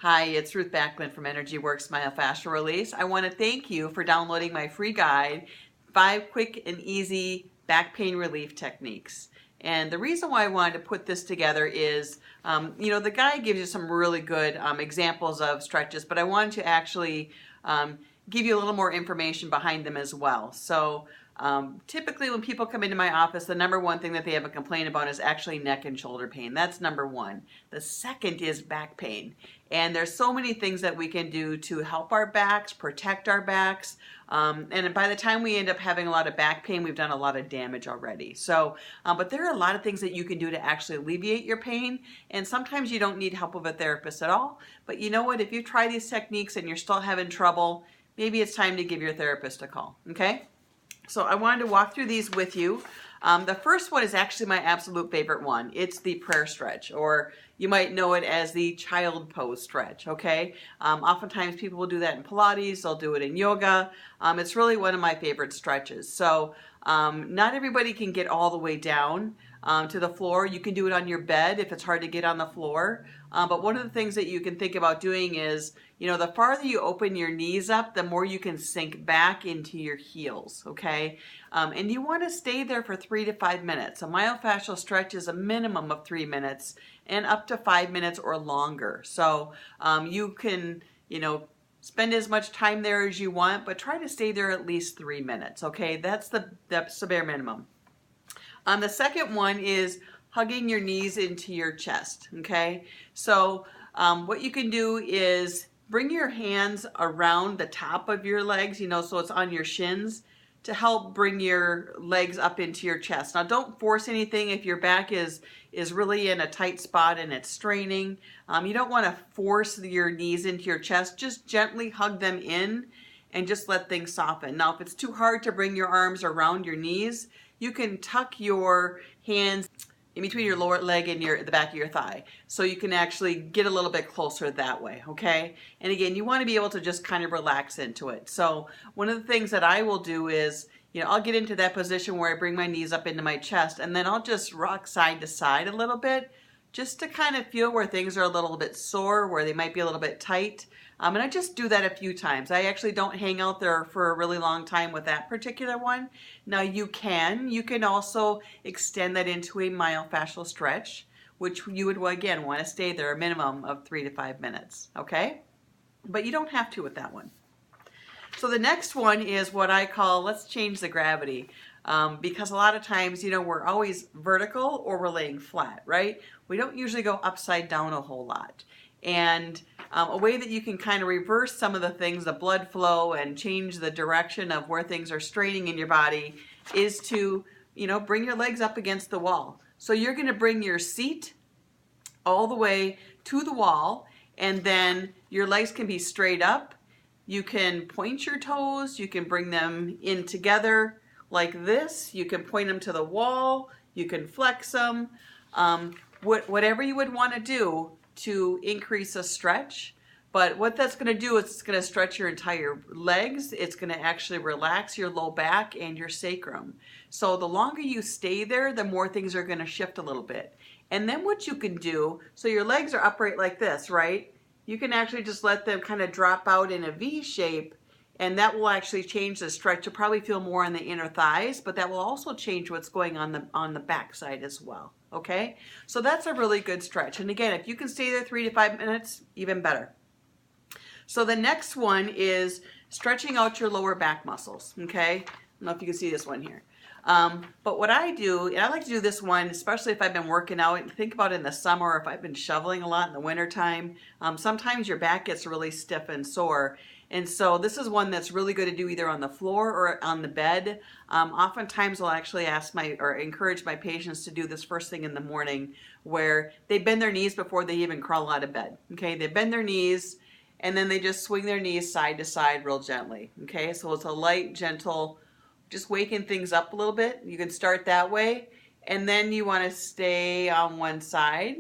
Hi, it's Ruth Backlund from Energy Works Myofascial Release. I want to thank you for downloading my free guide, 5 quick and easy back pain relief techniques. And the reason why I wanted to put this together is, the guide gives you some really good examples of stretches, but I wanted to actually give you a little more information behind them as well. So typically when people come into my office, the number one thing that they have a complaint about is actually neck and shoulder pain. That's number one. The second is back pain. And there's so many things that we can do to help our backs, protect our backs. And by the time we end up having a lot of back pain, we've done a lot of damage already. So, but there are a lot of things that you can do to actually alleviate your pain. And sometimes you don't need help with a therapist at all. But you know what? If you try these techniques and you're still having trouble, maybe it's time to give your therapist a call, okay? So I wanted to walk through these with you. The first one is actually my absolute favorite one. It's the prayer stretch, or you might know it as the child pose stretch, okay? Oftentimes people will do that in Pilates, they'll do it in yoga. It's really one of my favorite stretches. So not everybody can get all the way down to the floor. You can do it on your bed if it's hard to get on the floor. But one of the things that you can think about doing is, the farther you open your knees up, the more you can sink back into your heels, okay? And you want to stay there for 3 to 5 minutes. A myofascial stretch is a minimum of 3 minutes and up to 5 minutes or longer. So you can, spend as much time there as you want, but try to stay there at least 3 minutes, okay? That's the bare minimum. The second one is hugging your knees into your chest, okay? So what you can do is bring your hands around the top of your legs, so it's on your shins, to help bring your legs up into your chest. Now don't force anything if your back is really in a tight spot and it's straining. You don't want to force your knees into your chest. Just gently hug them in and just let things soften. Now if it's too hard to bring your arms around your knees, you can tuck your hands in between your lower leg and the back of your thigh. So you can actually get a little bit closer that way, okay? And again, you want to be able to just kind of relax into it. So one of the things that I will do is, I'll get into that position where I bring my knees up into my chest, and then I'll just rock side to side a little bit, just to kind of feel where things are a little bit sore, where they might be a little bit tight. And I just do that a few times. I actually don't hang out there for a really long time with that particular one. Now you can also extend that into a myofascial stretch, which you would, again, want to stay there a minimum of 3 to 5 minutes, okay? But you don't have to with that one. So the next one is what I call, let's change the gravity. Because a lot of times, we're always vertical or we're laying flat, right? We don't usually go upside down a whole lot. And a way that you can kind of reverse some of the things, the blood flow, and change the direction of where things are straining in your body is to, bring your legs up against the wall. So you're going to bring your seat all the way to the wall, and then your legs can be straight up. You can point your toes, you can bring them in together like this. You can point them to the wall, you can flex them, whatever you would want to do to increase a stretch. But what that's going to do is it's going to stretch your entire legs. It's going to actually relax your low back and your sacrum. So the longer you stay there, the more things are going to shift a little bit. And then what you can do, so your legs are upright like this, right? You can actually just let them kind of drop out in a V shape, and that will actually change the stretch. You'll probably feel more on the inner thighs, but that will also change what's going on the back side as well, okay? So that's a really good stretch. And again, if you can stay there 3 to 5 minutes, even better. So the next one is stretching out your lower back muscles, okay? I don't know if you can see this one here. But what I do, and I like to do this one, especially if I've been working out, and think about it in the summer, or if I've been shoveling a lot in the wintertime, sometimes your back gets really stiff and sore. And so this is one that's really good to do either on the floor or on the bed. Oftentimes I'll actually encourage my patients to do this first thing in the morning, where they bend their knees before they even crawl out of bed. Okay, they bend their knees and then they just swing their knees side to side real gently. Okay, so it's a light, gentle, just waking things up a little bit. You can start that way, and then you want to stay on one side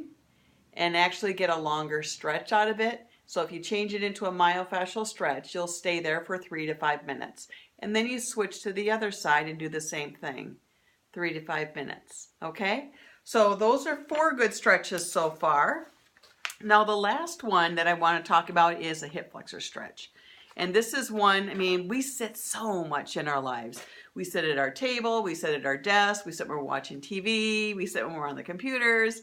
and actually get a longer stretch out of it. So if you change it into a myofascial stretch, you'll stay there for 3 to 5 minutes. And then you switch to the other side and do the same thing, 3 to 5 minutes, okay? So those are 4 good stretches so far. Now the last one that I want to talk about is a hip flexor stretch. And this is one, I mean, we sit so much in our lives. We sit at our table, we sit at our desk, we sit when we're watching TV, we sit when we're on the computers.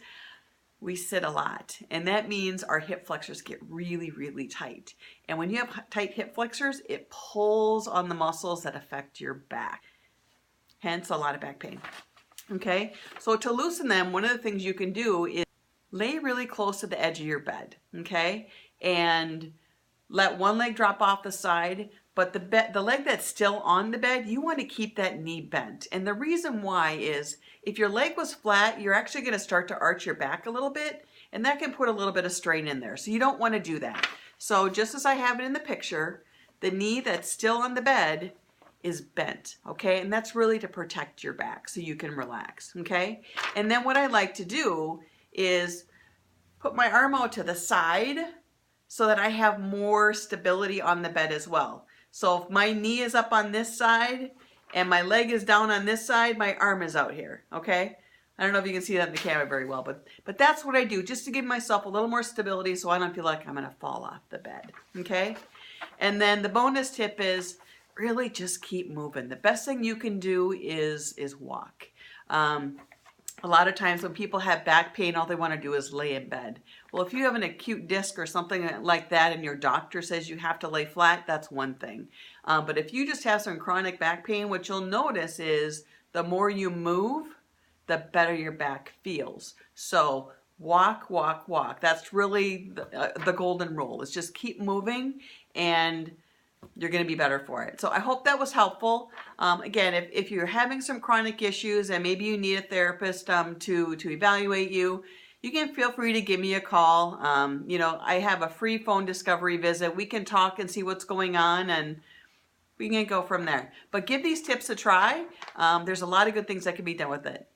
We sit a lot, and that means our hip flexors get really, really tight. And when you have tight hip flexors, it pulls on the muscles that affect your back. Hence a lot of back pain. Okay, so to loosen them, one of the things you can do is lay really close to the edge of your bed, okay? And let one leg drop off the side, but the leg that's still on the bed, you want to keep that knee bent. And the reason why is if your leg was flat, you're actually going to start to arch your back a little bit, and that can put a little bit of strain in there. So you don't want to do that. So just as I have it in the picture, the knee that's still on the bed is bent, okay? And that's really to protect your back so you can relax, okay? And then what I like to do is put my arm out to the side so that I have more stability on the bed as well. So if my knee is up on this side and my leg is down on this side, my arm is out here, okay? I don't know if you can see that in the camera very well, but that's what I do just to give myself a little more stability so I don't feel like I'm gonna fall off the bed, okay? And then the bonus tip is really just keep moving. The best thing you can do is walk. A lot of times when people have back pain, all they want to do is lay in bed. Well, if you have an acute disc or something like that and your doctor says you have to lay flat, that's one thing. But if you just have some chronic back pain, what you'll notice is the more you move, the better your back feels. So walk, walk, walk. That's really the golden rule. Is just keep moving and you're going to be better for it. So I hope that was helpful. Again, if you're having some chronic issues and maybe you need a therapist to evaluate you, you can feel free to give me a call. You know, I have a free phone discovery visit. We can talk and see what's going on, and we can go from there. But give these tips a try. There's a lot of good things that can be done with it.